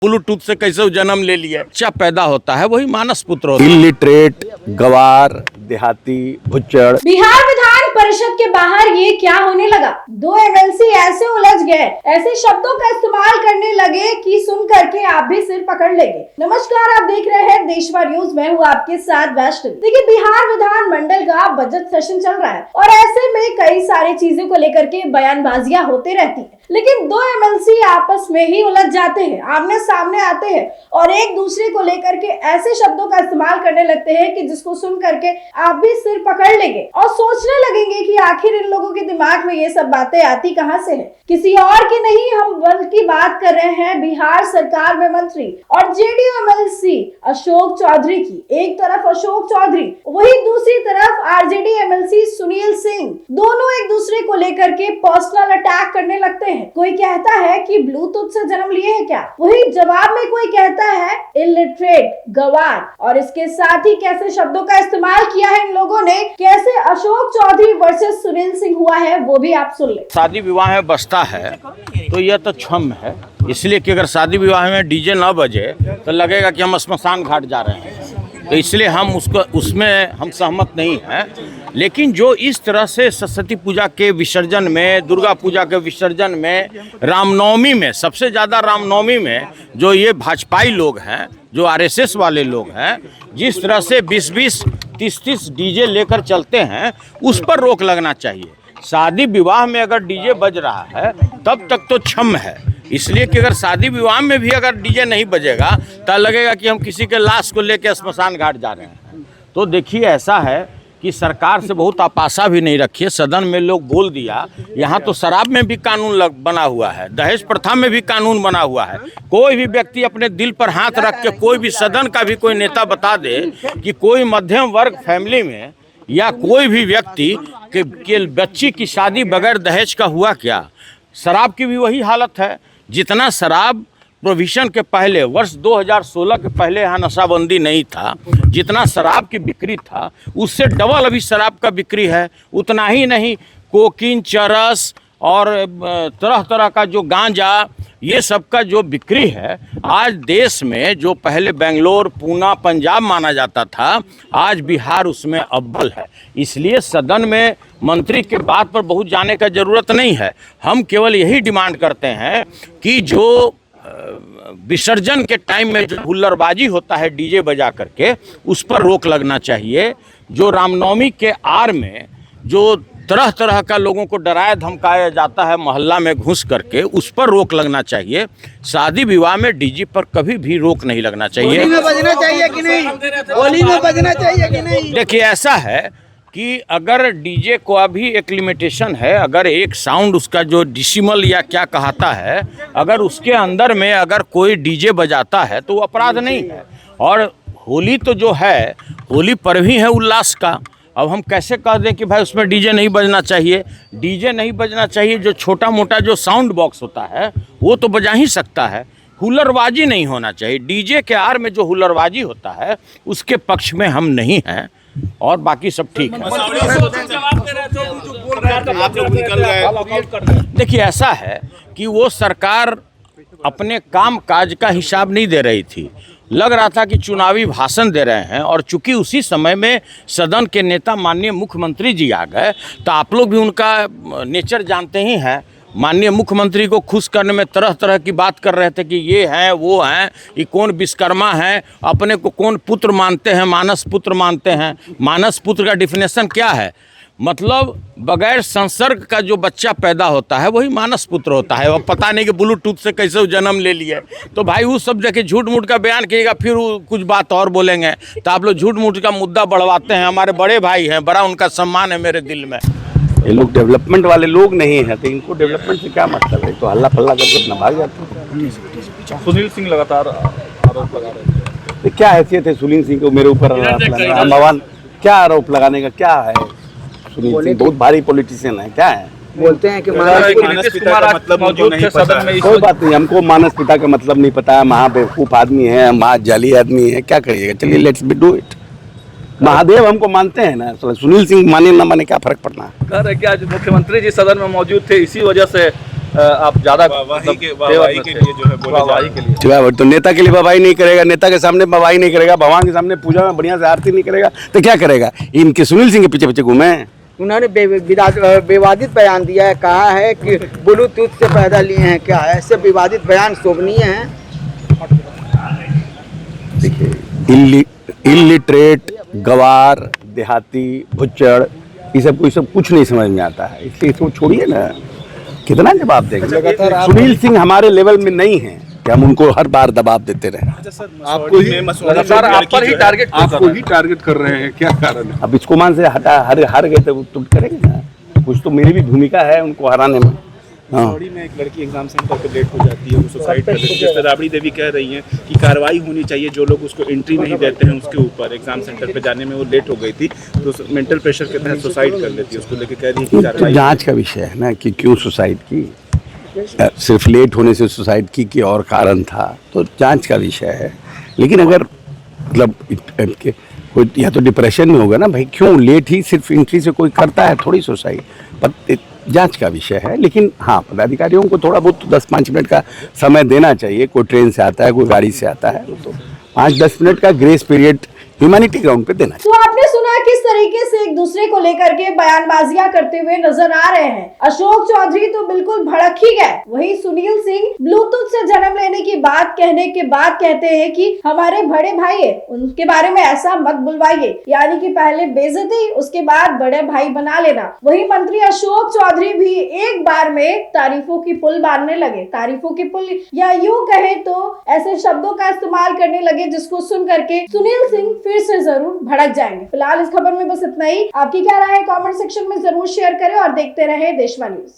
Bluetooth से कैसे जन्म ले लिया। बच्चा पैदा होता है वही मानस पुत्र होता है। इलिटरेट, गवार, देहाती, भुच्चड़। बिहार विधान परिषद के बाहर ये क्या होने लगा? दो एमएलसी ऐसे उलझ गए, ऐसे शब्दों का इस्तेमाल करने लगे कि सुन करके आप भी सिर पकड़ लेंगे। नमस्कार, आप देख रहे हैं देशभर न्यूज। मैं हूँ आपके साथ वैष्णवी। देखिए, बिहार विधान मंडल का बजट सेशन चल रहा है और ऐसे में कई सारी चीजों को लेकर के बयानबाजियां होती रहती है, लेकिन दो एमएलसी आपस में ही उलझ जाते हैं, आमने सामने आते हैं और एक दूसरे को लेकर के ऐसे शब्दों का इस्तेमाल करने लगते हैं कि जिसको सुन करके आप भी सिर पकड़ लेंगे और सोचने लगेंगे कि आखिर इन लोगों के दिमाग में ये सब बातें आती कहां से हैं। किसी और की नहीं, हम बल्कि बात कर रहे हैं बिहार सरकार में मंत्री और जेडीयू एमएलसी अशोक चौधरी की। एक तरफ अशोक चौधरी, वही दूसरी तरफ आरजेडी एमएलसी सुनील सिंह। दोनों एक दूसरे को लेकर के पर्सनल अटैक करने लगते हैं। कोई कहता है कि ब्लूटूथ से जन्म लिए हैं क्या, वही जवाब में कोई कहता है इलिटरेट, गवार। और इसके साथ ही कैसे शब्दों का इस्तेमाल किया है इन लोगों ने, कैसे अशोक चौधरी वर्सेस सुनील सिंह हुआ है, वो भी आप सुन ले। शादी विवाह में बजता है तो यह तो क्षम है, इसलिए कि अगर शादी विवाह में डीजे न बजे तो लगेगा कि हम श्मशान घाट जा रहे हैं, तो इसलिए हम उसमें हम सहमत नहीं हैं। लेकिन जो इस तरह से सरस्वती पूजा के विसर्जन में, दुर्गा पूजा के विसर्जन में, रामनवमी में, सबसे ज़्यादा रामनवमी में जो ये भाजपाई लोग हैं, जो आरएसएस वाले लोग हैं, जिस तरह से 20-20, 30-30 डीजे लेकर चलते हैं, उस पर रोक लगना चाहिए। शादी विवाह में अगर डीजे बज रहा है तब तक तो क्षम है, इसलिए कि अगर शादी विवाह में भी अगर डीजे नहीं बजेगा तो लगेगा कि हम किसी के लाश को लेकर श्मशान घाट जा रहे हैं। तो देखिए, ऐसा है कि सरकार से बहुत आपाशा भी नहीं रखिए। सदन में लोग बोल दिया, यहाँ तो शराब में भी कानून बना हुआ है, दहेज प्रथा में भी कानून बना हुआ है। कोई भी व्यक्ति अपने दिल पर हाथ रख के, कोई भी सदन का भी कोई नेता बता दे कि कोई मध्यम वर्ग फैमिली में या कोई भी व्यक्ति के बच्ची की शादी बगैर दहेज का हुआ क्या। शराब की भी वही हालत है। जितना शराब प्रोविजन के पहले, वर्ष 2016 के पहले यहाँ नशाबंदी नहीं था, जितना शराब की बिक्री था उससे डबल अभी शराब का बिक्री है। उतना ही नहीं, कोकीन, चरस और तरह तरह का जो गांजा, ये सब का जो बिक्री है आज देश में, जो पहले बेंगलोर, पूना, पंजाब माना जाता था, आज बिहार उसमें अव्वल है। इसलिए सदन में मंत्री के बात पर बहुत जाने का ज़रूरत नहीं है। हम केवल यही डिमांड करते हैं कि जो विसर्जन के टाइम में जो हुल्लड़बाजी होता है डीजे बजा करके, उस पर रोक लगना चाहिए। जो रामनवमी के आड़ में जो तरह तरह का लोगों को डराया धमकाया जाता है मोहल्ला में घुस करके, उस पर रोक लगना चाहिए। शादी विवाह में डीजे पर कभी भी रोक नहीं लगना चाहिए। होली में बजना चाहिए कि नहीं? होली में बजना चाहिए कि नहीं? देखिए, ऐसा है कि अगर डीजे को अभी एक लिमिटेशन है, अगर एक साउंड उसका जो डिसिमल या क्या कहता है, अगर उसके अंदर में अगर कोई डीजे बजाता है तो वो अपराध नहीं है। और होली तो जो है, होली पर्व ही है उल्लास का। अब हम कैसे कह दें कि भाई उसमें डीजे नहीं बजना चाहिए? डीजे नहीं बजना चाहिए। जो छोटा मोटा जो साउंड बॉक्स होता है वो तो बजा ही सकता है। हुल्लड़बाजी नहीं होना चाहिए। डीजे के आड़ में जो हुल्लड़बाजी होता है उसके पक्ष में हम नहीं हैं, और बाकी सब ठीक है। देखिए, ऐसा है कि वो सरकार अपने काम काज का हिसाब नहीं दे रही थी। लग रहा था कि चुनावी भाषण दे रहे हैं, और चूंकि उसी समय में सदन के नेता माननीय मुख्यमंत्री जी आ गए, तो आप लोग भी उनका नेचर जानते ही हैं। माननीय मुख्यमंत्री को खुश करने में तरह तरह की बात कर रहे थे कि ये हैं, वो हैं, ये कौन विश्वकर्मा हैं, अपने को कौन पुत्र मानते हैं, मानस पुत्र मानते हैं। मानस पुत्र का डिफिनेशन क्या है? मतलब बगैर संसर्ग का जो बच्चा पैदा होता है वही मानस पुत्र होता है। अब पता नहीं कि ब्लूटूथ से कैसे जन्म ले लिए। तो भाई उस सब देखिए, झूठ मूठ का बयान किएगा, फिर कुछ बात और बोलेंगे, तो आप लोग झूठ मूठ का मुद्दा बढ़वाते हैं। हमारे बड़े भाई हैं, बड़ा उनका सम्मान है मेरे दिल में। ये लोग डेवलपमेंट वाले लोग नहीं हैं, तो इनको डेवलपमेंट से क्या मतलब है? तो हल्ला पल्ला करके अपना भाग जाते हैं। सुनील सिंह लगातार आरोप लगा रहे थे। तो क्या हैसियत है सुनील सिंह को मेरे ऊपर भगवान? क्या आरोप लगाने का क्या है? सुनील सिंह बहुत भारी पॉलिटिशियन है, क्या है? बोलते हैं कि नीतीश कुमार मतलब मौजूद थे सदन में। कोई बात नहीं, हमको मानस पिता का मतलब नहीं पता है। महाबेवकूफ आदमी है, महाजाली आदमी है, क्या करिएगा? चलिए, let's be do it. Mahadev हमको मानते हैं ना, सुनील सिंह माने ना माने क्या फर्क पड़ना है? कह रहे कि आज मुख्यमंत्री जी सदन में मौजूद थे, इसी वजह से आप ज्यादा वाहवाही के वाहवाही के लिए जो है बोले वाहवाही के लिए क्या तो नेता के लिए वाहवाही नहीं करेगा, नेता के सामने वाहवाही नहीं करेगा, भगवान के सामने पूजा में बढ़िया से आरती नहीं करेगा तो क्या करेगा? इनके सुनील सिंह के पीछे पीछे घूमे। उन्होंने विवादित बयान दिया है, कहा है कि ब्लूटूथ से पैदा लिए हैं, क्या है ऐसे विवादित बयान शोभनीय हैं? देखिए इलिटरेट, गवार, देहाती, भुच्चड़, ये सब कुछ नहीं समझ में आता है, इसलिए इसको छोड़िए ना। कितना जवाब देंगे? सुनील सिंह हमारे लेवल में नहीं है कि हम उनको हर बार दबाव देते रहे। आपको ही लगातार आप पर ही टारगेट आपको ही टारगेट कर रहे हैं, क्या कारण है? अब इसको मान से हटा हार गए तो करेंगे ना, कुछ तो मेरी भी भूमिका है उनको हराने में। हाँ। राबड़ी में एक लड़की एग्जाम सेंटर पे लेट हो जाती है, वो सुसाइड कर लेती है। जैसे राबड़ी देवी कह रही हैं कि कार्रवाई होनी चाहिए, जो लोग उसको एंट्री नहीं देते हैं उसके ऊपर। एग्जाम सेंटर पे जाने में वो लेट हो गई थी तो मेंटल प्रेशर के तहत सुसाइड कर लेती है, उसको लेके कह रही है कि तो कार्रवाई। जांच का विषय है ना कि क्यों सुसाइड की, सिर्फ लेट होने से सुसाइड की कि और कारण था, तो जांच का विषय है। लेकिन अगर मतलब कोई या तो डिप्रेशन में होगा ना भाई, क्यों लेट ही सिर्फ एंट्री से कोई करता है थोड़ी सुसाइड, पर जांच का विषय है। लेकिन हाँ, पदाधिकारियों को थोड़ा बहुत 10-5 मिनट का समय देना चाहिए। कोई ट्रेन से आता है, कोई गाड़ी से आता है, तो 5-10 मिनट का ग्रेस पीरियड ह्यूमैनिटी ग्राउंड पे देना चाहिए। तो आपने सुना किस तरीके से एक दूसरे को लेकर के बयानबाजियां करते हुए नजर आ रहे हैं। अशोक चौधरी तो बिल्कुल भड़क ही गए, वहीं सुनील सिंह ब्लूटूथ से जन्म लेने की बात कहने के बाद कहते हैं कि हमारे बड़े भाई है, उनके बारे में ऐसा मत बुलवाइए, यानी कि पहले बेइज्जती उसके बाद बड़े भाई बना लेना। वहीं मंत्री अशोक चौधरी भी एक बार में तारीफों की पुल बांधने लगे, तारीफों की पुल या यूं कहे तो ऐसे शब्दों का इस्तेमाल करने लगे जिसको सुन करके सुनील सिंह फिर से जरूर भड़क जाएंगे। फिलहाल इस खबर में बस इतना ही। आपकी क्या राय है कमेंट सेक्शन में जरूर शेयर करें और देखते रहे देशवा न्यूज।